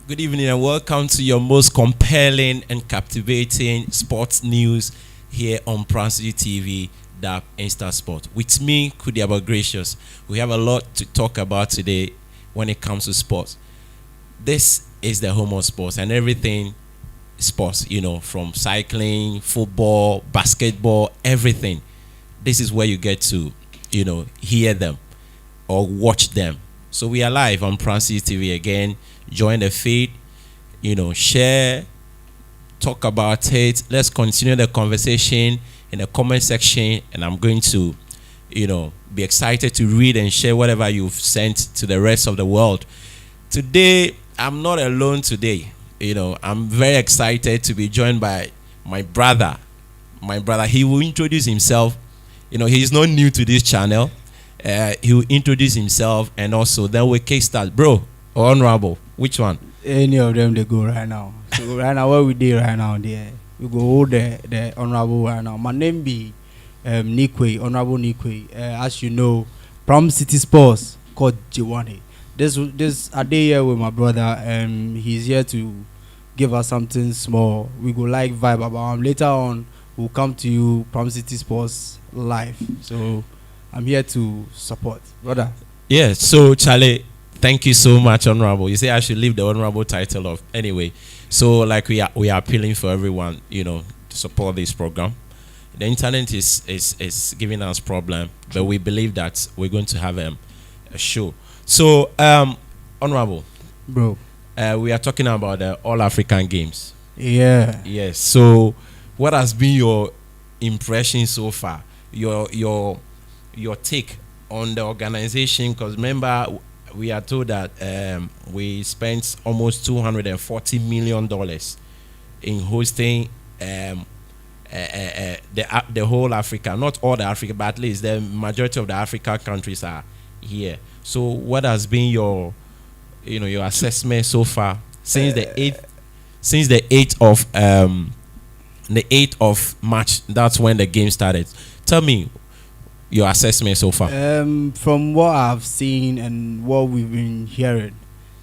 Good evening and welcome to your most compelling and captivating sports news here on Pramciti TV, Insta Sport. With me, Kudiaba Gracious. We have a lot to talk about today when it comes to sports. This is the home of sports and everything sports, from cycling, football, basketball, everything. This is where you get to, hear them or watch them. So we are live on Pramciti TV again. Join the feed, share, talk about it. Let's continue the conversation in the comment section, and I'm going to, be excited to read and share whatever you've sent to the rest of the world. Today, I'm not alone today. I'm very excited to be joined by my brother. He will introduce himself. He's not new to this channel. He will introduce himself, and also then we kickstart. Bro, or honorable, which one? Any of them they go right now. So right now, what we did right now, there we go hold the honorable right now. My name be Nikwe, Honorable Nikwe. As you know, Pramciti Sports called Jiwane. This a day here with my brother, and he's here to give us something small. We go like vibe about him. Later on, we'll come to you, Pramciti Sports live. So I'm here to support, brother. Yeah. So Charlie, thank you so much, Honorable. You say I should leave the Honorable title off. Anyway, so like we are appealing for everyone, to support this program. The internet is giving us problem, but we believe that we're going to have a show. So, Honorable, Bro. We are talking about the All African Games. Yeah. Yes. So, what has been your impression so far? Your take on the organization? Because remember, we are told that we spent almost $240 million in hosting the whole Africa. Not all the Africa, but at least the majority of the African countries are here. So, what has been your assessment so far since the 8th of March? That's when the game started. Tell me your assessment so far. From what I've seen and what we've been hearing,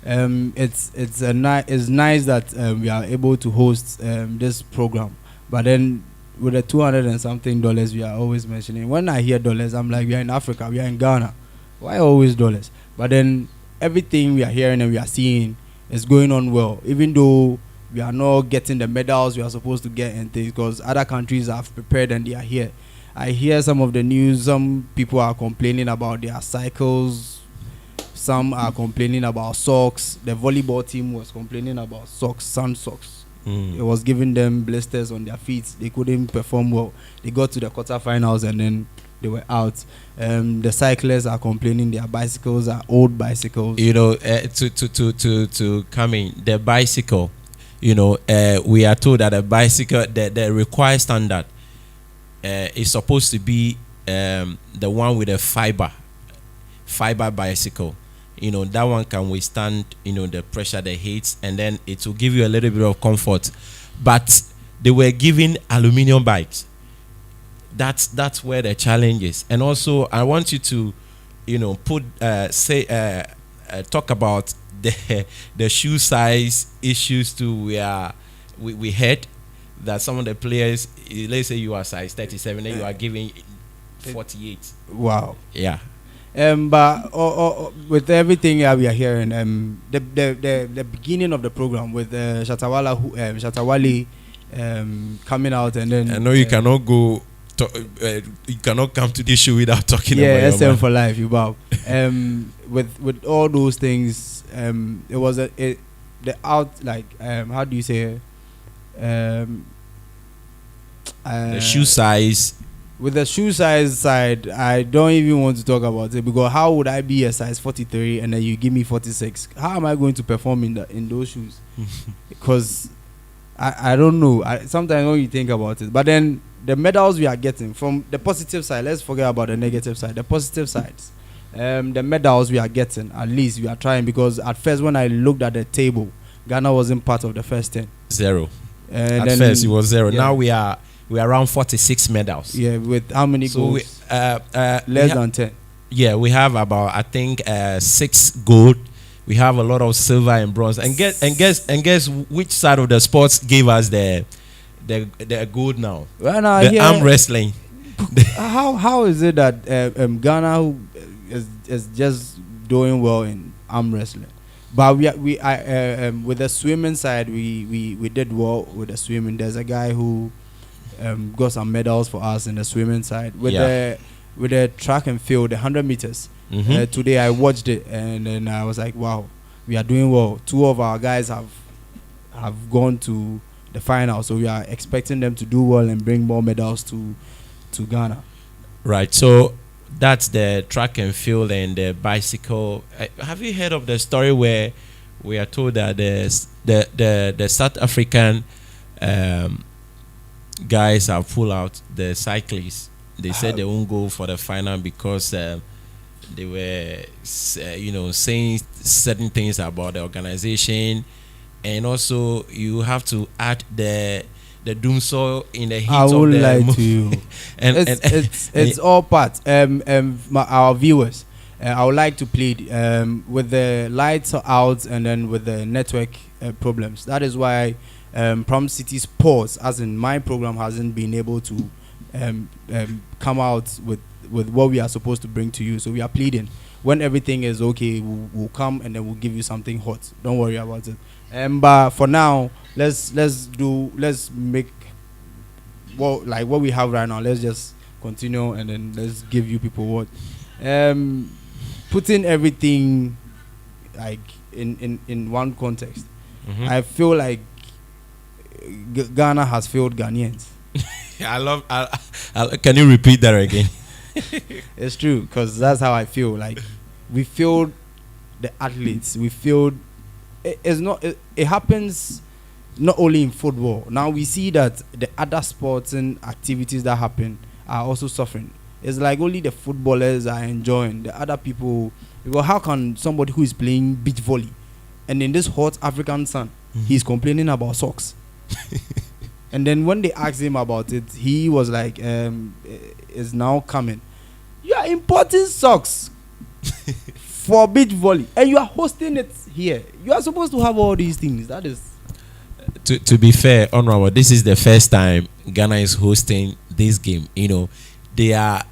it's nice that we are able to host this program. But then with the $200 and something we are always mentioning. When I hear dollars, I'm like, we are in Africa, we are in Ghana. Why always dollars? But then everything we are hearing and we are seeing is going on well, even though we are not getting the medals we are supposed to get and things, because other countries have prepared and they are here. I hear some of the news. Some people are complaining about their cycles. Some are complaining about socks. The volleyball team was complaining about socks, sun socks. It was giving them blisters on their feet. They couldn't perform well. They got to the quarterfinals and then they were out. The cyclists are complaining their bicycles are old bicycles. To come in, the bicycle, we are told that the bicycle, the required standard is supposed to be the one with a fiber bicycle. That one can withstand, the pressure, the heat, and then it will give you a little bit of comfort. But they were giving aluminum bikes. That's where the challenge is. And also, I want you to, talk about the shoe size issues too. We heard that some of the players, let's say you are size 37, and you are giving 48. Wow. Yeah. But with everything we are hearing, the beginning of the program with Shatawale coming out, and then I know you cannot go. You cannot come to this show without talking about SM your man. for life, you bow. With all those things, it was the how do you say the shoe size. With the shoe size side, I don't even want to talk about it, because how would I be a size 43 and then you give me 46? How am I going to perform in those shoes? Because I don't know. Sometimes when you think about it, but then the medals we are getting from the positive side, let's forget about the negative side. The positive sides, the medals we are getting, at least we are trying, because at first when I looked at the table, Ghana wasn't part of the first 10. 0. At first it was 0. Yeah. Now we are around 46 medals. Yeah, with how many goals? Less than 10. Yeah, we have about, I think, 6 gold, We have a lot of silver and bronze. And guess which side of the sports gave us the gold now? Right now, The arm wrestling. how is it that Ghana is just doing well in arm wrestling, but with the swimming side we did well with the swimming. There's a guy who got some medals for us in the swimming side. With the track and field, the 100 meters. Today I watched it and then I was like, wow, we are doing well. 2 of our guys have gone to the final, so we are expecting them to do well and bring more medals to Ghana. Right. So that's the track and field and the bicycle. Have you heard of the story where we are told that the South African guys have pulled out the cyclists? They said they won't go for the final because they were saying certain things about the organization, and also you have to add the doomsday in the heat I of the won't lie to you. and it's all part. Our viewers, I would like to plead with the lights out and then with the network problems. That is why Pramciti's pause, as in my program, hasn't been able to come out with what we are supposed to bring to you. So we are pleading. When everything is okay, we'll come and then we'll give you something hot. Don't worry about it. But for now, let's make what we have right now. Let's just continue and then let's give you people what putting everything like in one context. I feel like Ghana has failed Ghanaians. Can you repeat that again? It's true, because that's how I feel. Like we failed the athletes. We failed. It happens not only in football. Now we see that the other sports and activities that happen are also suffering. It's like only the footballers are enjoying. The other people, because how can somebody who is playing beach volley and in this hot African sun, he's complaining about socks? And then when they asked him about it, he was like, "It's now coming. You are importing socks for beach volley, and you are hosting it here. You are supposed to have all these things." That is. To be fair, Honorable, this is the first time Ghana is hosting this game. They are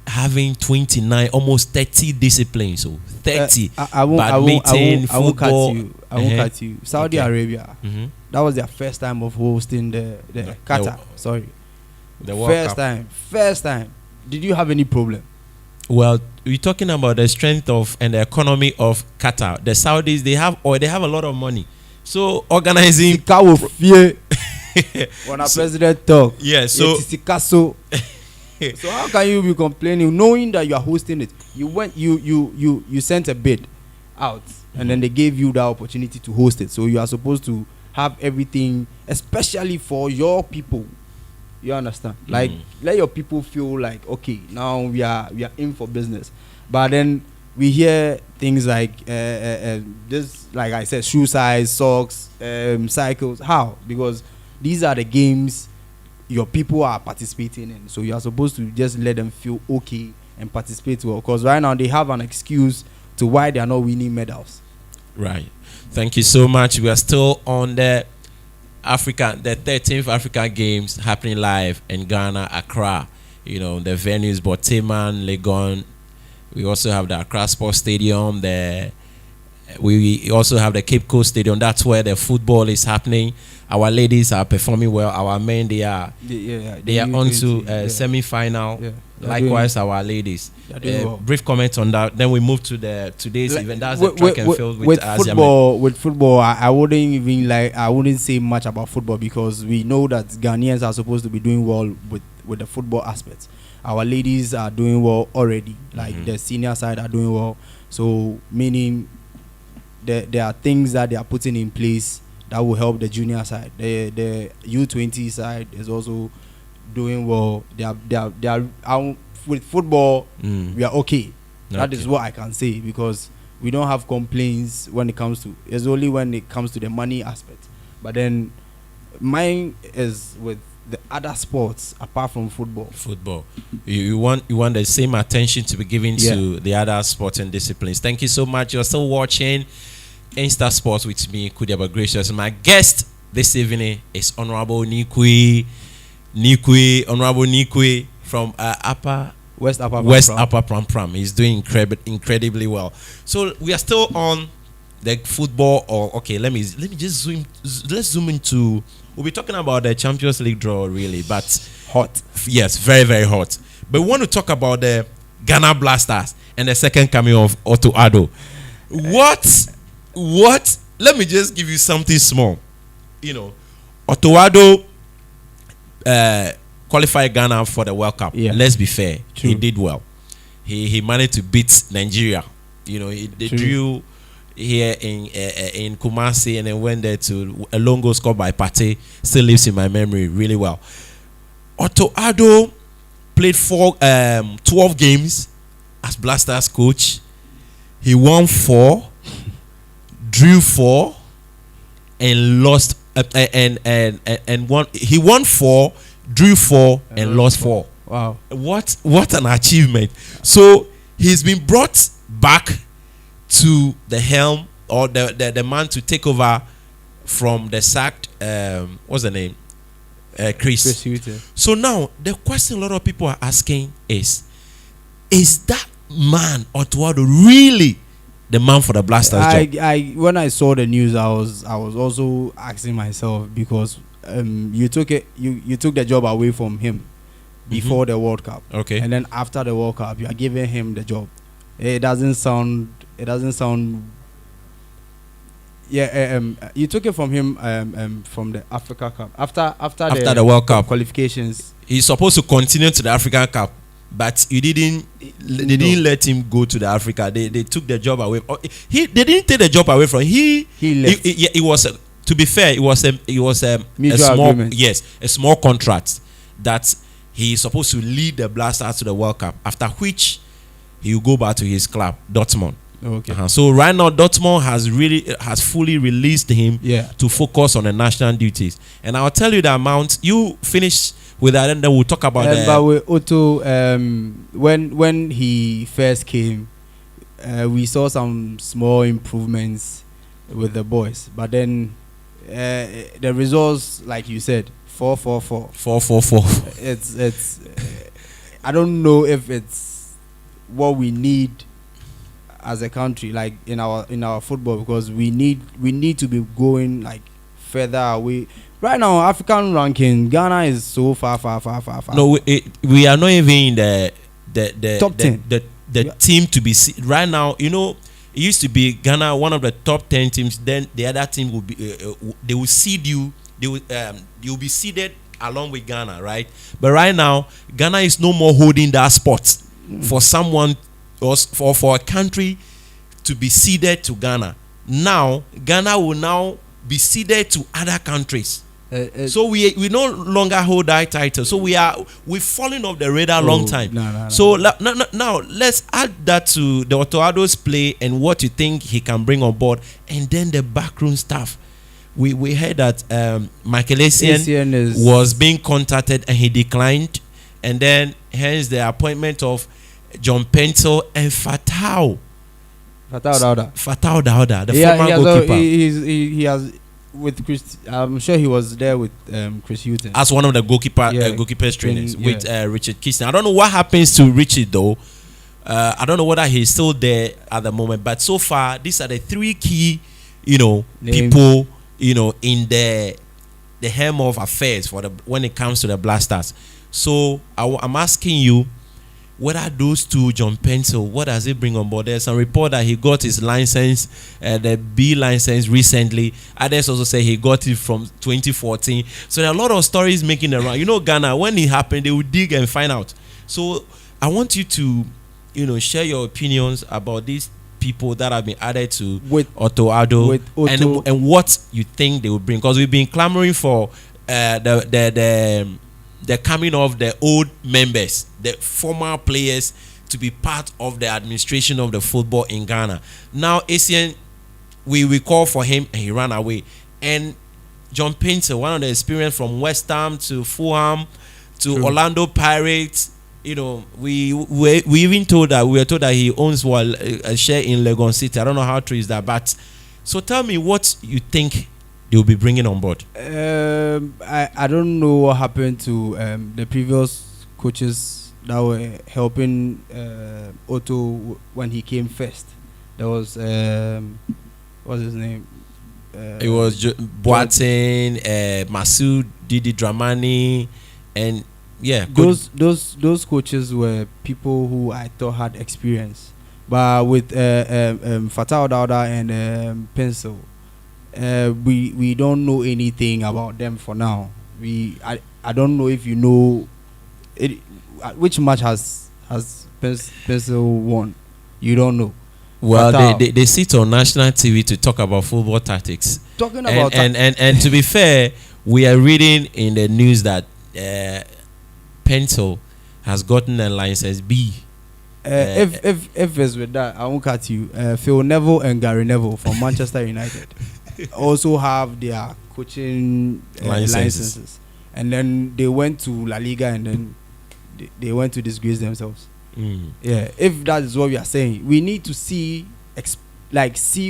having 29, almost 30 disciplines. So 30. I won't cut you. Saudi Arabia. That was their first time of hosting the Qatar. The first time. Did you have any problem? Well, we're talking about the strength of and the economy of Qatar. The Saudis, they have a lot of money. So organizing when our president talk. Yeah, so so how can you be complaining knowing that you are hosting it? You sent a bid out and then they gave you the opportunity to host it. So you are supposed to have everything, especially for your people. You understand? Like let your people feel like, okay, now we are in for business. But then we hear things like this, like I said, shoe size, socks, cycles. How? Because these are the games your people are participating in. So you are supposed to just let them feel okay and participate well. Because right now they have an excuse to why they are not winning medals. Right. Thank you so much. We are still on the 13th Africa Games happening live in Ghana, Accra. The venues, Boteman, Legon. We also have the Accra Sports Stadium. We also have the Cape Coast Stadium. That's where the football is happening. Our ladies are performing well. Our men, they are on to semi-final. Yeah. Likewise, our ladies. Well. Brief comment on that. Then we move to today's event. That's the track and field with football. With football, I wouldn't say much about football because we know that Ghanaians are supposed to be doing well with the football aspects. Our ladies are doing well already. Like the senior side are doing well. So meaning there are things that they are putting in place that will help the junior side. The U20 side is also doing well. They are with football. We are okay. That is what I can say because we don't have complaints when it comes to. It's only when it comes to the money aspect. But then mine is with the other sports apart from football. You want the same attention to be given to the other sports and disciplines. Thank you so much. You're still watching Insta Sports with me, Kudiaba Gracious. My guest this evening is Honorable Honorable Nikwe from West Upper Pram. He's doing incredibly well. So we are still on the football. Or okay, let me just zoom into. We'll be talking about the Champions League draw, really, but hot. Yes, very very hot. But we want to talk about the Ghana Blasters and the second coming of Otto Addo. What? Let me just give you something small. Otto Addo qualified Ghana for the World Cup. Yeah. Let's be fair. True. He did well. He managed to beat Nigeria. They drew here in Kumasi and then went there to a long goal scored by Pate. Still lives in my memory really well. Otto Addo played 12 games as Blasters coach. He won 4, drew 4, and lost and won. He won 4, drew 4, and lost 4. Wow! What an achievement! So he's been brought back to the helm, or the man to take over from the sacked what's the name? Chris. So now the question a lot of people are asking is that man Otto Addo really the man for the Blasters job? When I saw the news, I was also asking myself, because you took the job away from him before the World Cup. Okay. And then after the World Cup, you are giving him the job. It doesn't sound. Yeah. You took it from him from the Africa Cup after the World Cup qualifications. He's supposed to continue to the African Cup, but they didn't let him go to the Africa. They took the job away. They didn't take the job away from him. He left. It was to be fair. It was a mutual small agreement. Yes, a small contract that he's supposed to lead the Blasters to the World Cup. After which he will go back to his club, Dortmund. Okay. So right now Dortmund has fully released him to focus on the national duties. And I'll tell you the amount. You finish with that, and then we'll talk about that. But with Otto, when he first came, we saw some small improvements with the boys. But then the results, like you said, 4-4-4. 4-4-4. It's I don't know if it's what we need as a country, like in our football, because we need to be going like further away. Right now, African ranking, Ghana is so far. No, we are not even in the top 10. The team to be right now. It used to be Ghana, one of the top 10 teams. Then the other team will be they will seed you. You'll be seeded along with Ghana, right? But right now, Ghana is no more holding that spot for someone or for a country to be seeded to Ghana. Now Ghana will now be seeded to other countries. So we no longer hold that title. So we've fallen off the radar long time. No. So now let's add that to the Otto Addo's play and what you think he can bring on board, and then the backroom staff. We heard that Michael Essien was being contacted and he declined, and then hence the appointment of John Pencil and Fatau Dauda, the former goalkeeper. He has with Chris. I'm sure he was there with Chris Hughton as one of the goalkeepers trainers with Richard Keaton. I don't know what happens to Richard though. I don't know whether he's still there at the moment. But so far, these are the 3 key, names. People, in the helm of affairs when it comes to the Blasters. So I'm asking you, what are those 2, John Pencil? What does he bring on board? There's some report that he got his license, the B license recently. Others also say he got it from 2014. So there are a lot of stories making around. Ghana, when it happened, they would dig and find out. So I want you to, share your opinions about these people that have been added to Otto Addo and what you think they will bring. Because we've been clamoring for the coming of the old members, the former players, to be part of the administration of the football in Ghana. Now, Essien, we called for him and he ran away. And John Painter, one of the experience from West Ham to Fulham to Orlando Pirates, we even we were told that he owns a share in Legon City. I don't know how true is that, but So tell me what you think they'll be bringing on board. I don't know what happened to the previous coaches that were helping Otto when he came first. There was what's his name? It was Boateng, Masoud, Didi Dramani, and those coaches were people who I thought had experience. But with Fatah Dauda and Pencil, we don't know anything about them for now. I don't know if you know it. Which match has Pencil won? You don't know. Well, they sit on national TV to talk about football tactics. Talking about and to be fair, we are reading in the news that Pencil has gotten a license B. If it's with that, I won't cut you. Phil Neville and Gary Neville from Manchester United also have their coaching licenses, and then they went to La Liga, and then they went to disgrace themselves. Yeah, if that is what we are saying, we need to see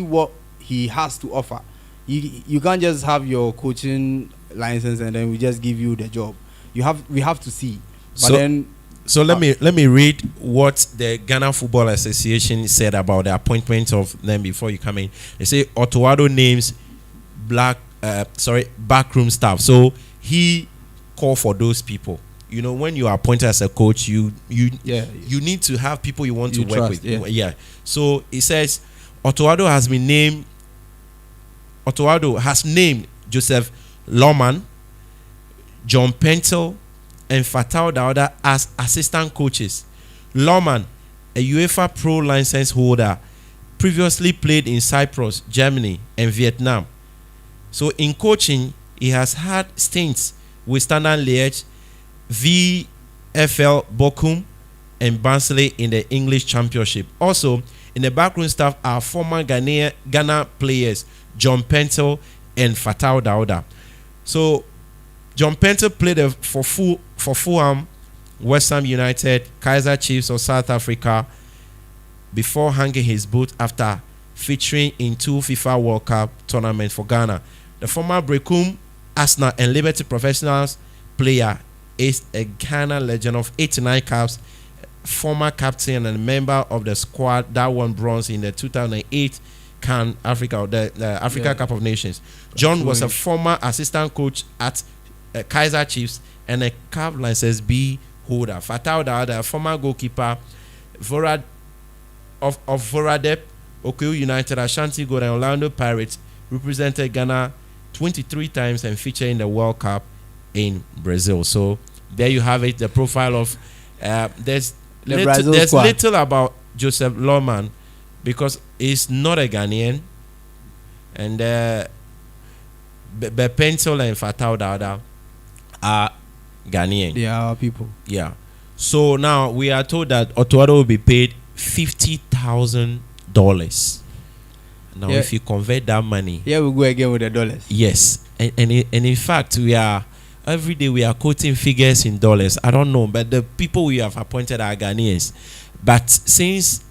what he has to offer. You can't just have your coaching license and then we just give you the job. We have to see. But so let me read what the Ghana Football Association said about the appointment of them before you come in. They say Otuado names backroom staff. So he called for those people. You know, when you are appointed as a coach, you need to have people you want to work with. Yeah. So it says Otuado has named Joseph Lohman, John Pentel, and Fatah Dauda as assistant coaches. Lohman, a UEFA Pro license holder, previously played in Cyprus, Germany, and Vietnam. So in coaching, he has had stints with Standard Liège, VfL Bochum, and Barnsley in the English Championship. Also, in the backroom staff are former Ghana players John Pentel and Fatah Dauda. So John Pentel played for Fulham, West Ham United, Kaiser Chiefs of South Africa before hanging his boot after featuring in 2 FIFA World Cup tournaments for Ghana. The former Brecum, Arsenal, and Liberty Professionals player is a Ghana legend of 89 caps, former captain and member of the squad that won bronze in the 2008 CAN Africa, the Africa Cup of Nations. John was a former assistant coach at Kaiser Chiefs and a CAF license B holder. Fatah Dauda, a former goalkeeper of Voradep, Oku United, Ashanti Gold, and Orlando Pirates, represented Ghana 23 times and featured in the World Cup in Brazil. So there you have it, the profile of there's little about Joseph Lohman because he's not a Ghanaian, and Pencil and Fatah Dauda are Ghanaian. They are our people. Yeah. So now we are told that Otuado will be paid $50,000. Now, if you convert that money, we go again with the dollars. Yes, and in fact, every day we are quoting figures in dollars. I don't know, but the people we have appointed are Ghanaians. But since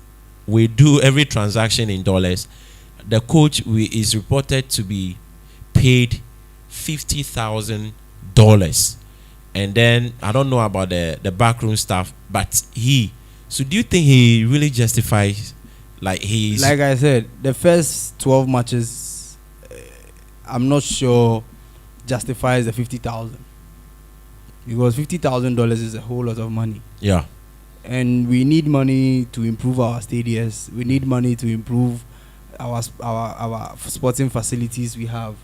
we do every transaction in dollars, the coach is reported to be paid $50,000. And then I don't know about the backroom staff, but so do you think he really justifies? Like I said, the first 12 matches, I'm not sure justifies the 50,000 because $50,000 is a whole lot of money. Yeah, and we need money to improve our stadiums. We need money to improve our sporting facilities we have.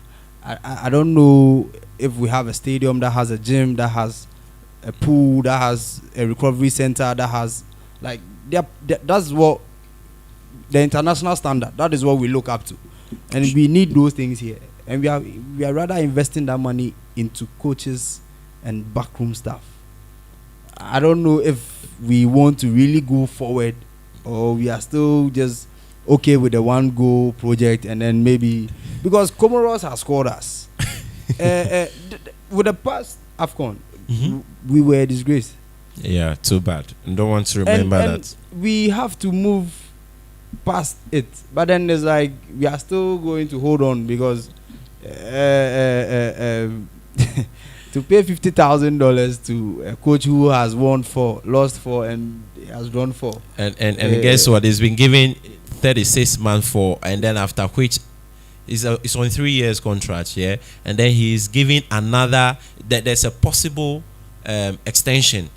I don't know if we have a stadium that has a gym, that has a pool, that has a recovery center, that has that's what the international standard. That is what we look up to, and we need those things here. And we are rather investing that money into coaches and backroom staff. I don't know if we want to really go forward, or we are still just okay with the one goal project, and then maybe because Comoros has scored us with the past AFCON, we were a disgrace. Yeah, too bad. I don't want to remember that. We have to move past it. But then it's like we are still going to hold on because to pay $50,000 to a coach who has won 4, lost 4, and has drawn 4. And guess what? He's been given 36 months for, and then after which it's on 3 years contract, yeah, and then he's giving another. That there's a possible extension,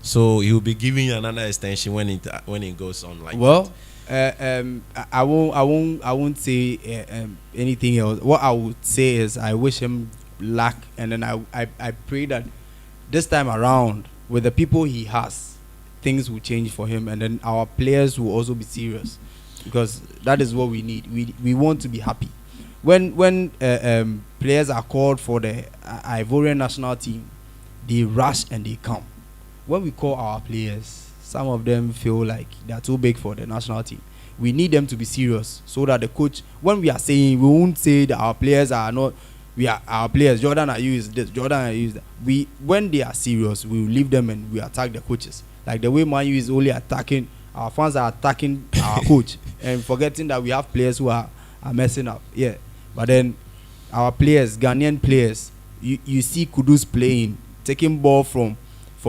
so he will be giving another extension when it goes on like. Well, I won't say anything else. What I would say is I wish him luck, and then I pray that this time around with the people he has, things will change for him, and then our players will also be serious, because that is what we need. We want to be happy. When players are called for the Ivorian national team, they rush and they come. When we call our players, some of them feel like they're too big for the national team. We need them to be serious, so that the coach, when we are saying, we won't say that our players are not, we are our players, Jordan are used this, Jordan are used that. When they are serious, we will leave them and we attack the coaches. Like the way Man U is only attacking, our fans are attacking our coach and forgetting that we have players who are messing up. Yeah. But then our players, Ghanaian players, you see Kudus playing, taking ball from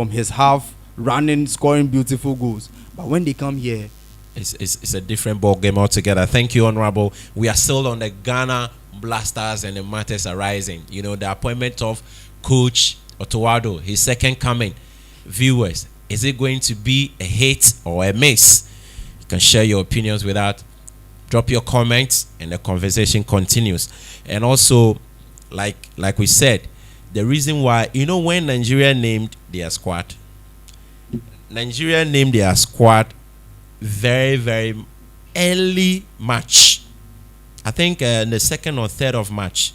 his half, running, scoring beautiful goals. But when they come here, it's a different ball game altogether. Thank you, Honorable. We are still on the Ghana Blasters and the matters arising. You know, the appointment of Coach Otoado, his second coming. Viewers, is it going to be a hit or a miss? You can share your opinions with that. Drop your comments and the conversation continues. And also, like we said, the reason why, you know, when Nigeria named their squad very, very early March. I think in the 2nd or 3rd of March.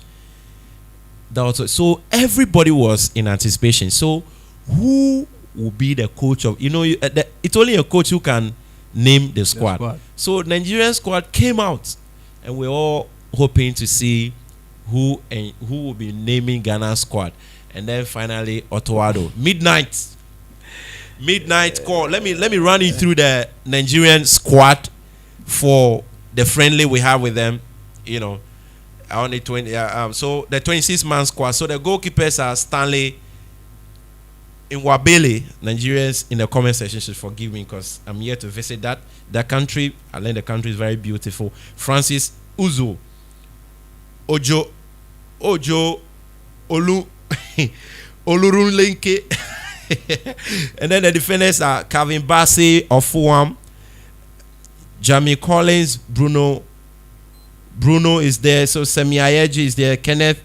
So everybody was in anticipation. So who will be the coach of, you know, it's only a coach who can name the squad. So Nigerian squad came out, and we're all hoping to see who will be naming Ghana squad. And then finally Otoado. Midnight call. Let me run you through the Nigerian squad for the friendly we have with them. You know, only 20. So the 26-man squad. So the goalkeepers are Stanley Nwabele. Nigerians in the comment section should forgive me because I'm here to visit that country. I learned the country is very beautiful. Francis Uzo, Ojo Olu Olurunlenke. And then the defenders are Calvin Bassey of Fulham, Jamie Collins, Bruno is there, so Semi Ayeji is there, Kenneth,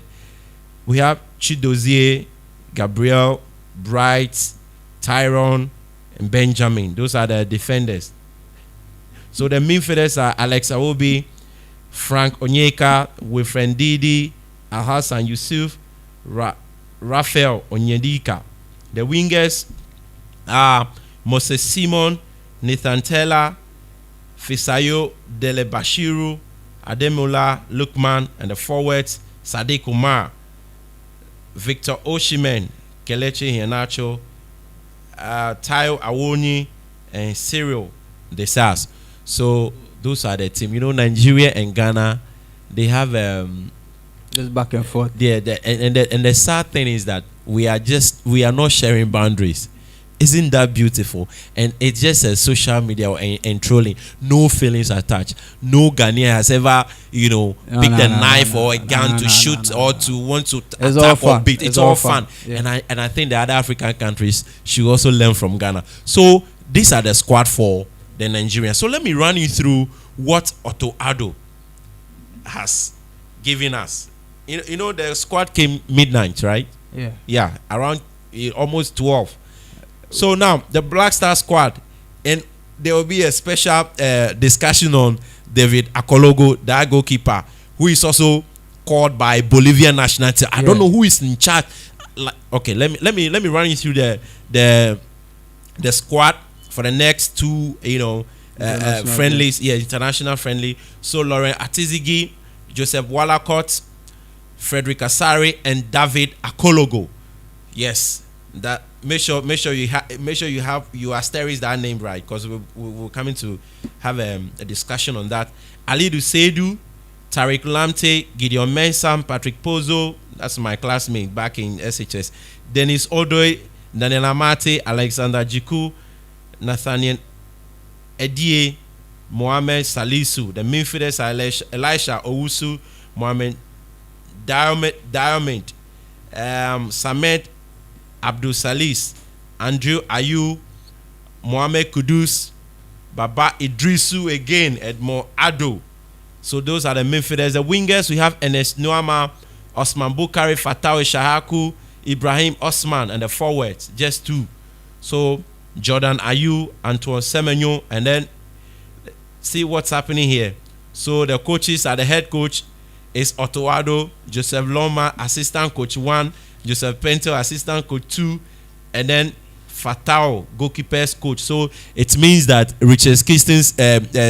we have Chidozie, Gabriel, Bright, Tyrone, and Benjamin. Those are the defenders. So the midfielders are Alex Awobi, Frank Onyeka, Wilfred Ndidi, Alhassan Yusuf, Raphael Onyedika. The wingers are Moses Simon, Nathan Taylor, Fisayo Delebashiru, Ademola Lukman, and the forwards Sadiq Umar, Victor Oshimen, Kelechi Iheanacho, Tayo Awoni, and Cyril Desas. So those are the team. You know, Nigeria and Ghana, they have just back and forth. Yeah, and the sad thing is that we are not sharing boundaries. Isn't that beautiful? And it's just a social media and trolling. No feelings attached. No Ghanaian has ever, picked a knife or a gun to shoot or to want to attack or beat. It's all fun. Yeah. And I think the other African countries should also learn from Ghana. So these are the squad for the Nigerians. So let me run you through what Otto Addo has given us. You know the squad came midnight, right? Yeah. Yeah, around almost 12. So now the Black Star squad, and there will be a special discussion on David Akologo, that goalkeeper, who is also called by Bolivian national team. I don't know who is in charge. Okay, let me run you through the squad for the next two friendlies. Yeah, international friendly. So Lauren Atizigi, Joseph Wallacott, Frederick Asari, and David Akologo. Yes, you asterisk that name right, because we're coming to have a discussion on that. Alidu Seidu, Tariq Lamte, Gideon Mensam, Patrick Pozo, that's my classmate back in SHS. Dennis Odoy, Daniel Amate, Alexander Jiku, Nathaniel Edie, Mohamed Salisu, the midfielders Elisha Owusu, Mohamed Diamond, Samed Abdul Salis, Andrew Ayu, Mohamed Kudus, Baba Idrisu again, Edmond Ado. So those are the midfielders. The wingers, we have Enes Noama, Osman Bukari, Fatawi Shahaku, Ibrahim Osman, and the forwards, just two. So Jordan Ayu, Antoine Semenyo, and then see what's happening here. So the coaches are the head coach is Otoado, Joseph Loma, assistant coach 1, Joseph Pentel, assistant coach 2, and then Fatao, goalkeepers coach. So it means that Richard Kiston's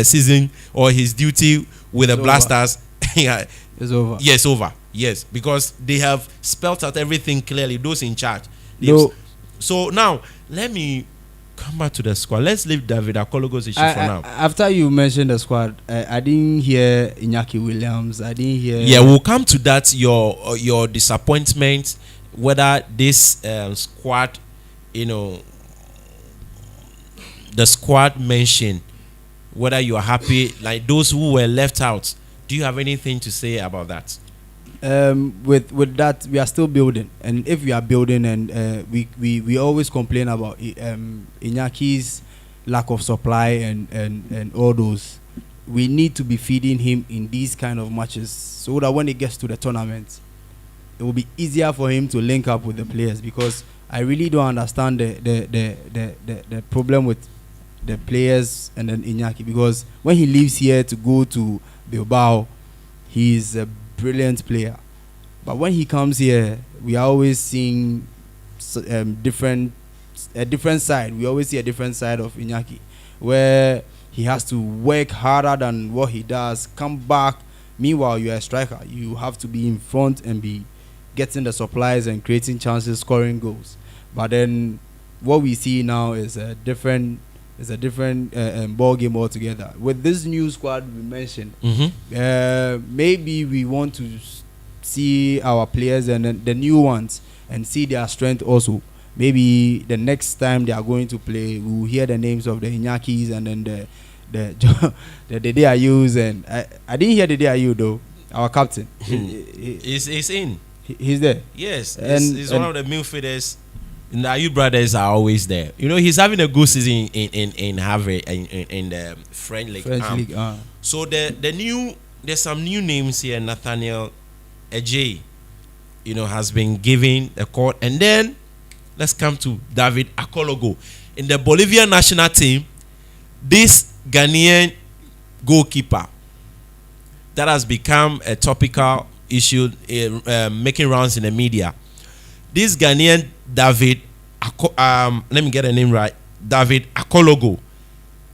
season or his duty with the Blasters is over. Yes, over. Yes, because they have spelt out everything clearly. Those in charge. No. So now let me come back to the squad. Let's leave David Akologo's issue for now. After you mentioned the squad, I didn't hear Iñaki Williams. I didn't hear. Yeah, we'll come to that. Your disappointment, whether this squad, the squad mentioned, whether you are happy, like those who were left out. Do you have anything to say about that? With that, we are still building, and if we are building, and we always complain about Iñaki's lack of supply and all those, we need to be feeding him in these kind of matches so that when it gets to the tournament, it will be easier for him to link up with the players. Because I really don't understand the problem with the players and then Iñaki, because when he leaves here to go to Bilbao, he's a brilliant player, but when he comes here, we are always seeing a different side. We always see a different side of Iñaki, where he has to work harder than what he does, come back. Meanwhile, you are a striker. You have to be in front and be getting the supplies and creating chances, scoring goals. But then what we see now is a different ball game altogether. With this new squad we mentioned, maybe we want to see our players and the new ones and see their strength also. Maybe the next time they are going to play, we will hear the names of the Iñakis and then the Dede Ayus, and I didn't hear Dede Ayu though. Our captain, He's in. He's there. Yes, he's one of the midfielders. The Ayu brothers are always there. He's having a good season in Harvard in the French League. So there's some new names here. Nathaniel Ejay, has been given a call, and then let's come to David Akologo in the Bolivian national team. This Ghanaian goalkeeper that has become a topical issue, making rounds in the media. This Ghanaian David, let me get the name right, David Akologo,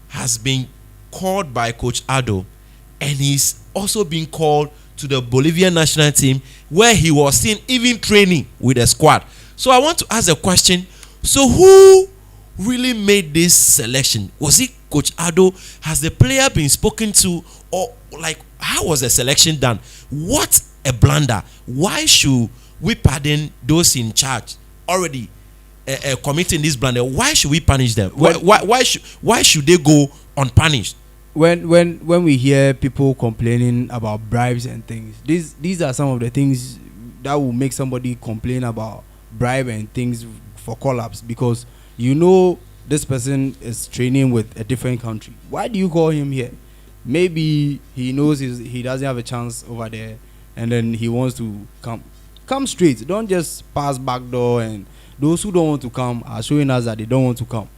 has been called by Coach Ado, and he's also been called to the Bolivian national team, where he was seen even training with the squad. So I want to ask a question. So who really made this selection? Was it Coach Ado? Has the player been spoken to? Or how was the selection done? What a blunder. Why should we pardon those in charge already committing this blunder? Why should we punish them? Why should they go unpunished? When we hear people complaining about bribes and things, these are some of the things that will make somebody complain about bribe and things for call-ups, because this person is training with a different country. Why do you call him here? Maybe he knows he doesn't have a chance over there, and then he wants to come straight. Don't just pass back door, and those who don't want to come are showing us that they don't want to come.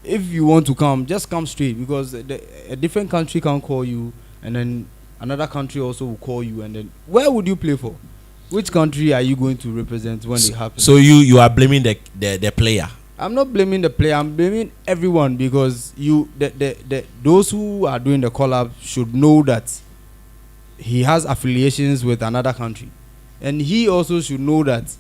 If you want to come, just come straight, because a different country can call you, and then another country also will call you, and then where would you play for? Which country are you going to represent when it happens? So you are blaming the player? I'm not blaming the player. I'm blaming everyone, because those who are doing the call-up should know that he has affiliations with another country, and he also should know that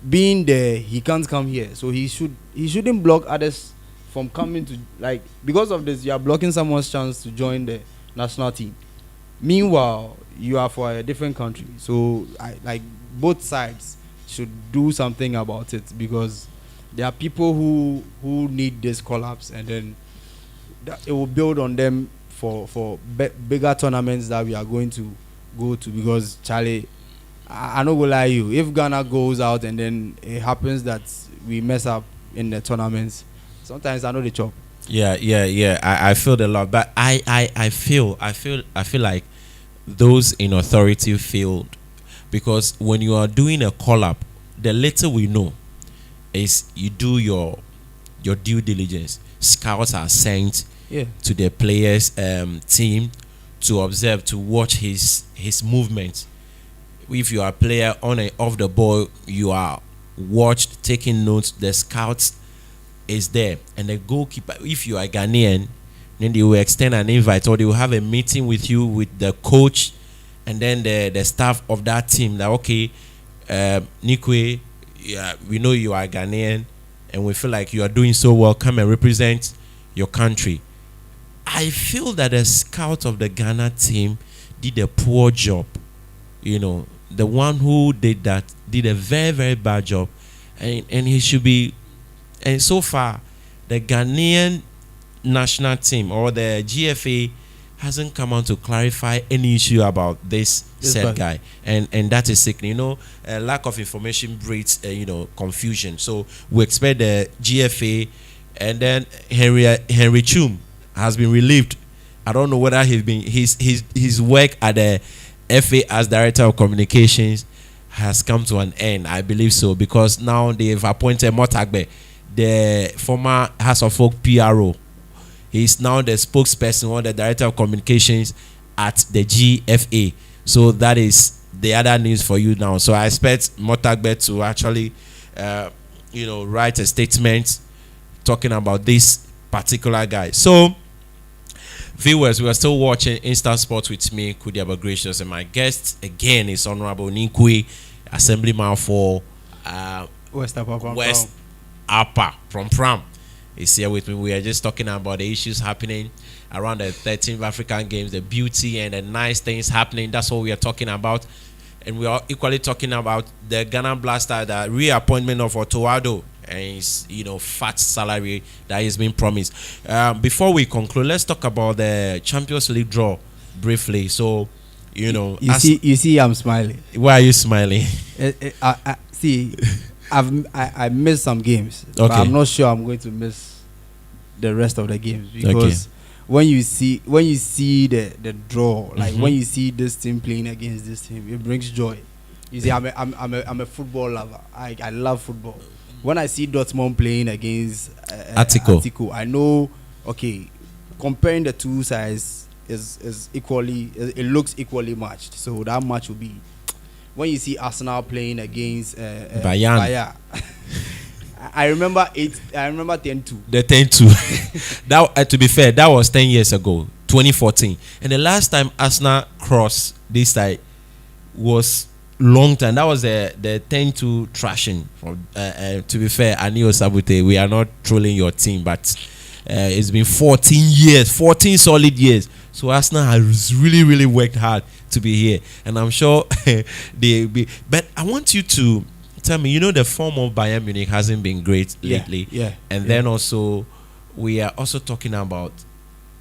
being there, he can't come here, so he shouldn't block others from coming to, like, because of this you are blocking someone's chance to join the national team. Meanwhile, you are for a different country, so like both sides should do something about it, because there are people who need this collapse, and then it will build on them for bigger tournaments that we are going to go to. Because Charlie, I don't gonna lie you, if Ghana goes out and then it happens that we mess up in the tournaments, sometimes I know the chop. Yeah. I feel the love, but I feel like those in authority failed, because when you are doing a call up, the little we know is you do your due diligence. Scouts are sent to the players team to observe, to watch his movements. If you are a player on and off the ball, you are watched, taking notes. The scouts is there, and the goalkeeper, if you are Ghanaian, then they will extend an invite, or they will have a meeting with you, with the coach, and then the staff of that team. That okay, Nikwe, yeah, we know you are Ghanaian, and we feel like you are doing so well. Come and represent your country. I feel that the scout of the Ghana team did a poor job. You know, the one who did that did a very, very bad job, and he should be. And so far, the Ghanaian national team or the GFA hasn't come out to clarify any issue about this said guy, and that is sickening. You know, lack of information breeds confusion. So we expect the GFA, and then Henry Chum has been relieved. I don't know whether his work at the FA as director of communications has come to an end. I believe so, because now they've appointed Motagbe, the former House of Folk PRO. He's now the spokesperson or the director of communications at the GFA. So that is the other news for you now. So I expect Motagbe to actually, write a statement talking about this particular guy. So, viewers, we are still watching Insta Sports with me, Kudiaba Gracious, and my guest again is Honorable Ninkwe, Assemblyman for West Upper from Pram. Is here with me. We are just talking about the issues happening around the 13th African Games, the beauty and the nice things happening. That's what we are talking about. And we are equally talking about the Ghana Blaster, the reappointment of Otoado, and his fat salary that is being promised. Before we conclude, let's talk about the Champions League draw briefly. So, you see, I'm smiling. Why are you smiling? See, I missed some games, but I'm not sure I'm going to miss the rest of the games, because when you see the draw, like when you see this team playing against this team, it brings joy. You see, I'm a football lover. I love football. When I see Dortmund playing against Atletico, I know, okay, comparing the two sides is equally, it looks equally matched. So that match will be. When you see Arsenal playing against Bayern. I remember 10-2. The 10-2. That, to be fair, that was 10 years ago, 2014. And the last time Arsenal crossed this side was long time. That was the 10-2 trashing. To be fair, Anio Sabute, we are not trolling your team, but it's been 14 solid years. So Arsenal has really, really worked hard to be here, and I'm sure they be. But I want you to tell me, the form of Bayern Munich hasn't been great lately. Then also, we are also talking about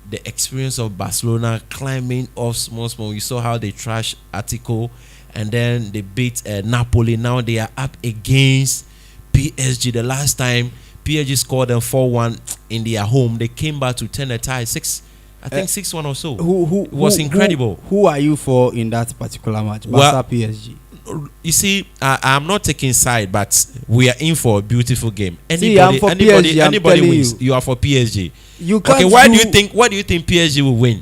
the experience of Barcelona climbing off small. We saw how they trashed Atletico, and then they beat Napoli. Now they are up against PSG. The last time PSG scored them 4-1 in their home, they came back to turn the tie 6-1 or so. It was incredible. Who are you for in that particular match? Barca, PSG. You see, I'm not taking side, but we are in for a beautiful game. Anybody wins. You are for PSG. You can't. Okay, why do you think PSG will win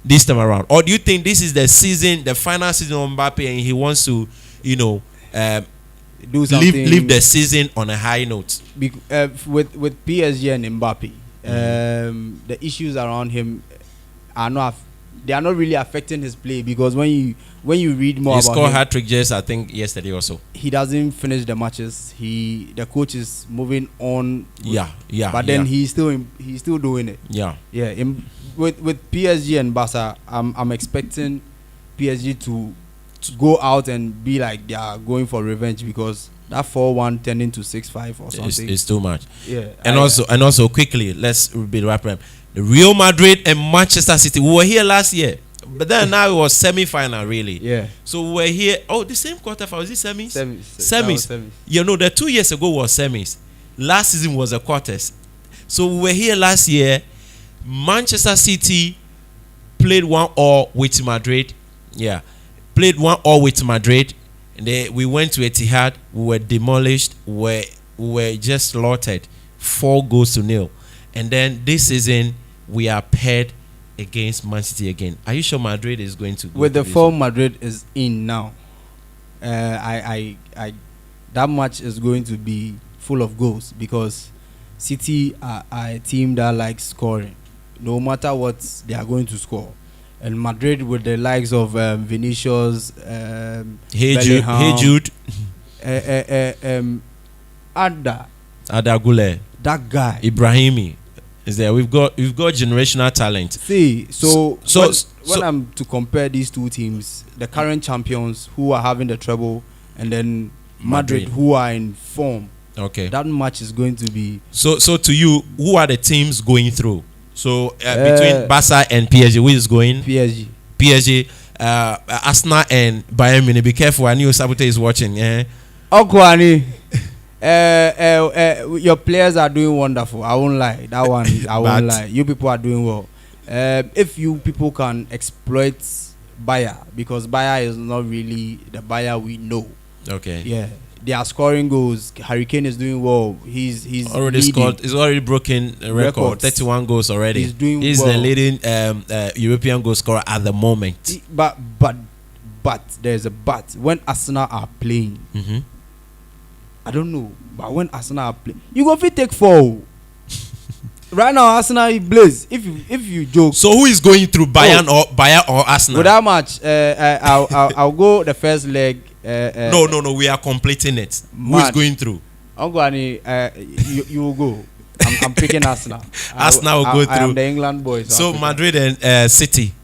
this time around? Or do you think this is the season, the final season of Mbappe, and he wants to, do something, leave the season on a high note? With PSG and Mbappe, the issues around him are not they are not really affecting his play, because when you read more He about scored him, hat trick just I think yesterday also. he doesn't finish the matches. The coach is moving on. But then he's still doing it. With PSG and Barca, I'm expecting PSG to go out and be like they are going for revenge, because that 4-1 turning to 6-5 or something. It's too much. Yeah. And also quickly, let's be wrapping up. The Real Madrid and Manchester City. We were here last year, but then now it was semi-final really. Yeah. So we were here. Oh, the same quarterfinal. Was it semis? Semis. You know, the 2 years ago was semis. Last season was the quarters. So we were here last year. Manchester City played 1-1 with Madrid. Yeah, played 1-1 with Madrid. And we went to Etihad. We were demolished. We were just slaughtered, 4-0. And then this season we are paired against Man City again. Are you sure Madrid is going to go with to the this form one? Madrid is in now? I that match is going to be full of goals, because City are a team that likes scoring, no matter what they are going to score. And Madrid, with the likes of Vinicius, Hey Jude, Ada Gule, that guy Ibrahimi is there. We've got generational talent. See, so when so I'm to compare these two teams, the current champions who are having the treble, and then Madrid who are in form. Okay. That match is going to be. So to you, who are the teams going through? So between Barca and PSG, who is going? PSG, Arsenal and Bayern Munich. Be careful, I knew Sabote is watching. Okwani, your players are doing wonderful. I won't lie. That one, I won't lie. You people are doing well. If you people can exploit Bayer, because Bayer is not really the Bayer we know. Okay. Yeah. They are scoring goals. Hurricane is doing well. He's already leading. scored. He's already broken a record. 31 goals already. He's doing He's well. the leading European goal scorer at the moment. But there's a but. When Arsenal are playing, I don't know. But when Arsenal are playing, you go fit take 4. Right now, Arsenal blaze. If you joke. So who is going through Bayern or Arsenal? With that match, I'll go the first leg. No. We are completing it. Who is going through? You will go. I'm picking Arsenal. Arsenal will go through. I am the England boy. So Madrid and City.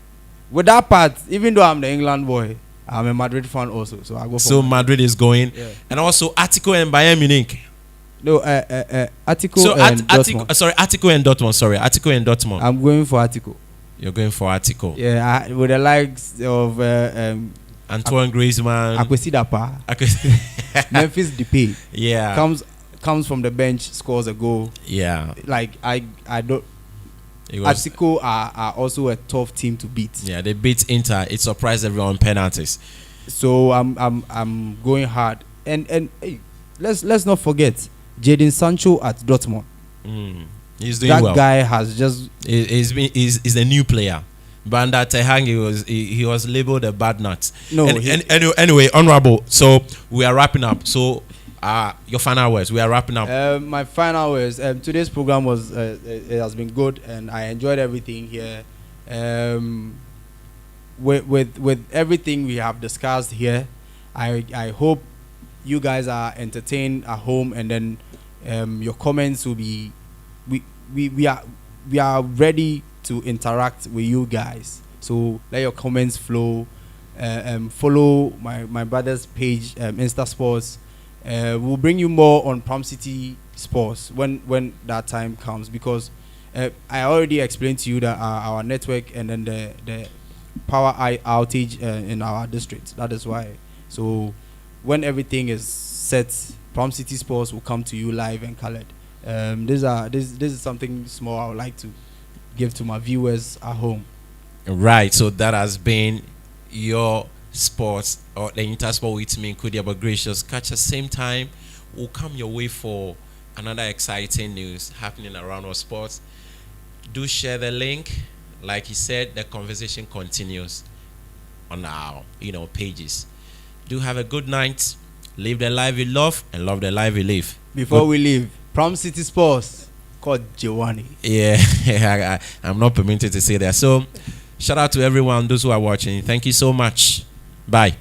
With that part, even though I'm the England boy, I'm a Madrid fan also. So I go for. So Madrid is going, and also Atletico and Bayern Munich. No, Atletico so and Dortmund. Atletico and Dortmund. Sorry, Atletico and Dortmund. I'm going for Atletico. You're going for Atletico. Yeah, with the likes of Antoine Griezmann, Akwesi Dapa, Memphis Depay. Yeah, comes from the bench, scores a goal. Yeah, like I don't. Atletico are also a tough team to beat. Yeah, they beat Inter. It surprised everyone on penalties. So I'm going hard, and hey, let's not forget Jadon Sancho at Dortmund. He's doing well. That guy has just he's a new player. But under Tehang, he was labeled a bad nut. No. Anyway, honorable. So we are wrapping up. So your final words. We are wrapping up. My final words. Today's program was it has been good, and I enjoyed everything here. With everything we have discussed here, I hope you guys are entertained at home, and then your comments will be. We are ready to interact with you guys, so let your comments flow. Follow my brother's page, Insta Sports. We'll bring you more on Pramciti Sports when that time comes, because I already explained to you that our network and then the power outage in our district. That is why. So when everything is set, Pramciti Sports will come to you live and colored. This is something small I would like to give to my viewers at home. Right. So that has been your sports or the Intersport with me, Kudia, but gracious. Catch the same time. We'll come your way for another exciting news happening around our sports. Do share the link. Like he said, the conversation continues on our pages. Do have a good night. Live the life you love and love the life you live. Before we leave, Pramciti Sports called Giovanni. Yeah, I'm not permitted to say that. So Shout out to everyone, those who are watching. Thank you so much. Bye.